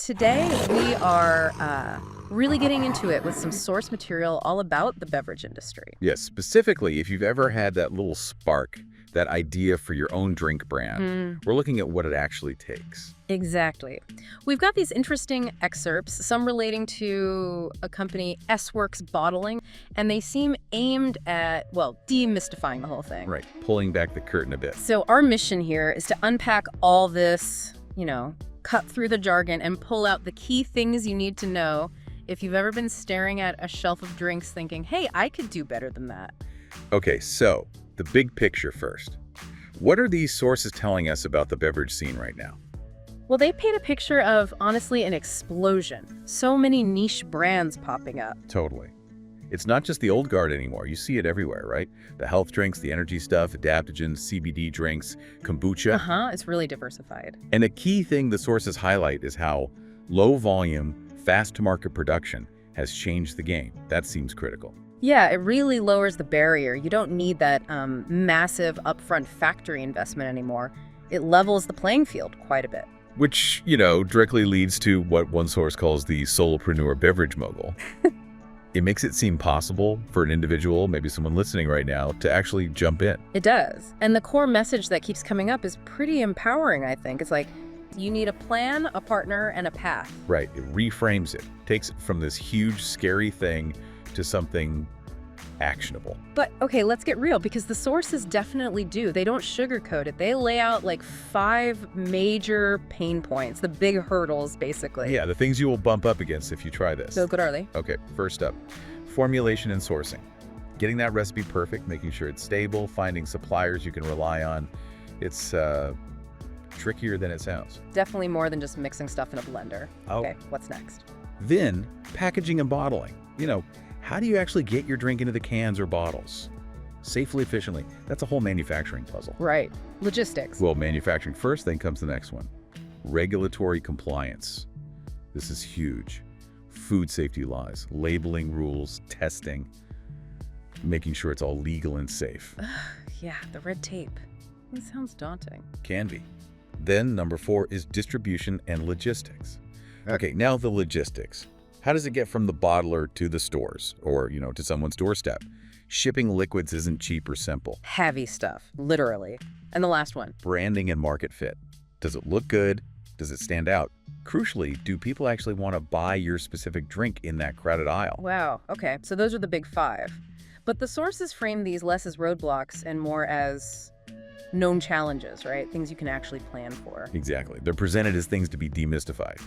today we are really getting into it with some source material all about the beverage industry. Yes, specifically, if you've ever had that little spark, that idea for your own drink brand, we're looking at what it actually takes. Exactly. We've got these interesting excerpts, some relating to a company, SWorx Bottling, and they seem aimed at, well, demystifying the whole thing. Right, pulling back the curtain a bit. So our mission here is to unpack all this, cut through the jargon and pull out the key things you need to know if you've ever been staring at a shelf of drinks thinking, hey, I could do better than that. Okay, so the big picture first. What are these sources telling us about the beverage scene right now? Well, they paint a picture of, honestly, an explosion. So many niche brands popping up. Totally. It's not just the old guard anymore. You see it everywhere, right? The health drinks, the energy stuff, adaptogens, CBD drinks, kombucha. It's really diversified. And a key thing the sources highlight is how low volume, fast-to-market production has changed the game. That seems critical. Yeah, it really lowers the barrier. You don't need that massive upfront factory investment anymore. It levels the playing field quite a bit. Which, directly leads to what one source calls the solopreneur beverage mogul. It makes it seem possible for an individual, maybe someone listening right now, to actually jump in. It does. And the core message that keeps coming up is pretty empowering, I think. It's like, you need a plan, a partner, and a path. Right. It reframes it. Takes it from this huge, scary thing to something actionable. But, okay, let's get real, because the sources definitely do. They don't sugarcoat it. They lay out like 5 major pain points, the big hurdles, basically. Yeah, the things you will bump up against if you try this. So good, are they? Okay, first up, formulation and sourcing. Getting that recipe perfect, making sure it's stable, finding suppliers you can rely on. It's trickier than it sounds. Definitely more than just mixing stuff in a blender. Oh. Okay, what's next? Then, packaging and bottling. How do you actually get your drink into the cans or bottles? Safely, efficiently. That's a whole manufacturing puzzle. Right. Logistics. Well, manufacturing first, then comes the next one. Regulatory compliance. This is huge. Food safety laws, labeling rules, testing, making sure it's all legal and safe. Yeah, the red tape. It sounds daunting. Can be. Then number 4 is distribution and logistics. Okay, now the logistics. How does it get from the bottler to the stores or, to someone's doorstep? Shipping liquids isn't cheap or simple. Heavy stuff, literally. And the last one. Branding and market fit. Does it look good? Does it stand out? Crucially, do people actually want to buy your specific drink in that crowded aisle? Wow, okay, so those are the big 5. But the sources frame these less as roadblocks and more as known challenges, right? Things you can actually plan for. Exactly. They're presented as things to be demystified.